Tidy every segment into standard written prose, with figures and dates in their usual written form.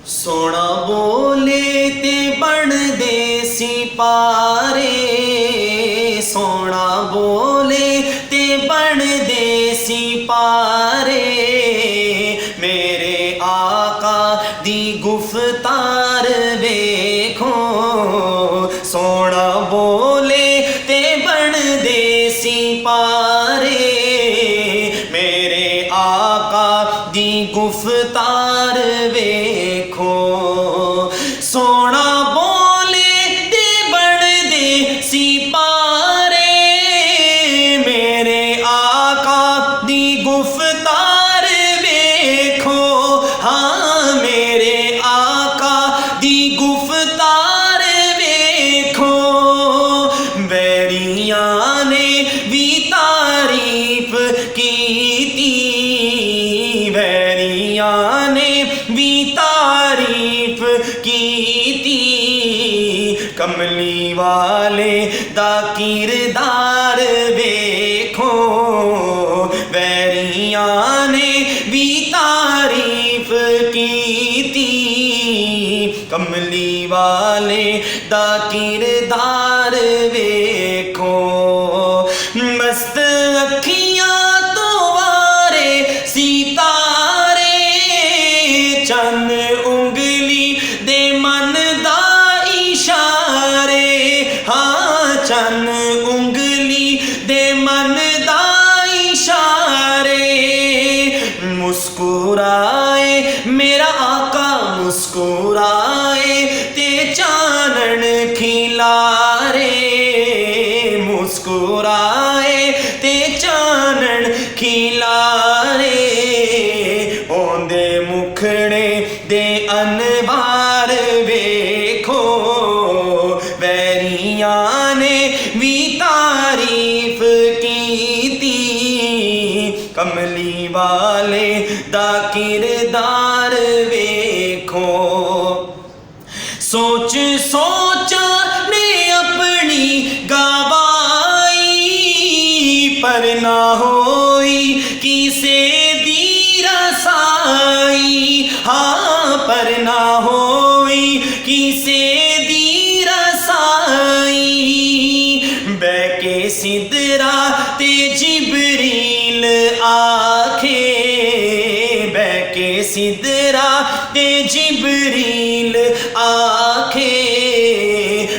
सोना बोले ते बनदे सिपारे, सोना बोले ते बनदे सिपारे। मेरे आका दी गुफ्तार वेखो, सोना बोले ते बनदे सिपारे। मेरे आका दी गुफ्तार वेखो, सोना बोले ते बनदे सिपारे। मेरे आका दी गुफ्तार वेखो, हाँ मेरे आका दी गुफ्तार वेखो। वैरियां ने भी तारीफ कीती, वैरियां ने भी तारीफ कीती। कमली वाले दा किरदार वेखो, वैरियां ने भी तारीफ कीती। कमली वाले दा किरदार वेखो। मस्त अखियां तो वारे सितारे, चंद उंगली दे मन दा इशारे। हाँ चंद उंगली दे मन दा इशारे। मुस्कुराए मेरा आका मुस्कुराए ते चानन खिलारे। मुस्कुराए ते चानन खिलारे। ओंदे मुखड़े दे अनवार वेखो, वैरियां ने भी तारीफ कीती। कमली वाले दा किरदार वेखो। सोच सोचा ने अपनी गवाई, पर ना होई किसे दी रसाई। हाँ पर ना होई किसे दी रसाई। बैके सिदरा ते जिबरील आखे, बैके सिदरा ते जिबरील आखे।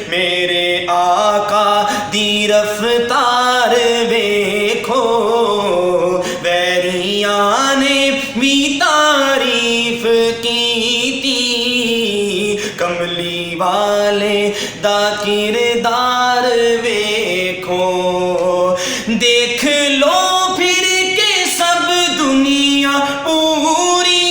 मेरे आका दी रफ्तार वेखो, वैरियां ने भी तारीफ कीती। कमली वाले दा किरदार वेखो। देख लो फिर के सब दुनिया पूरी,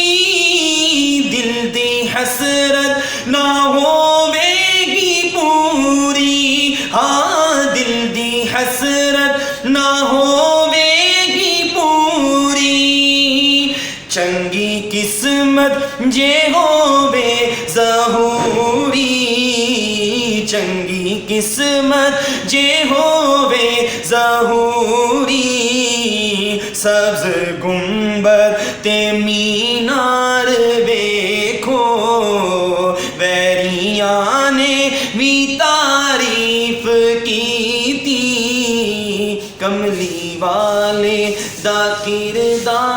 दिल दी हसरत ना होवेगी पूरी। हाँ दिल दी हसरत ना होवेगी पूरी। चंगी किस्मत जे होवे ज़हूरी, चंगी किस्मत जे होवे ज़हूरी। सब्ज़ गुंबद ते मीनार वेखो, वैरियां ने भी तारीफ कीती। कमली वाले दा किरदार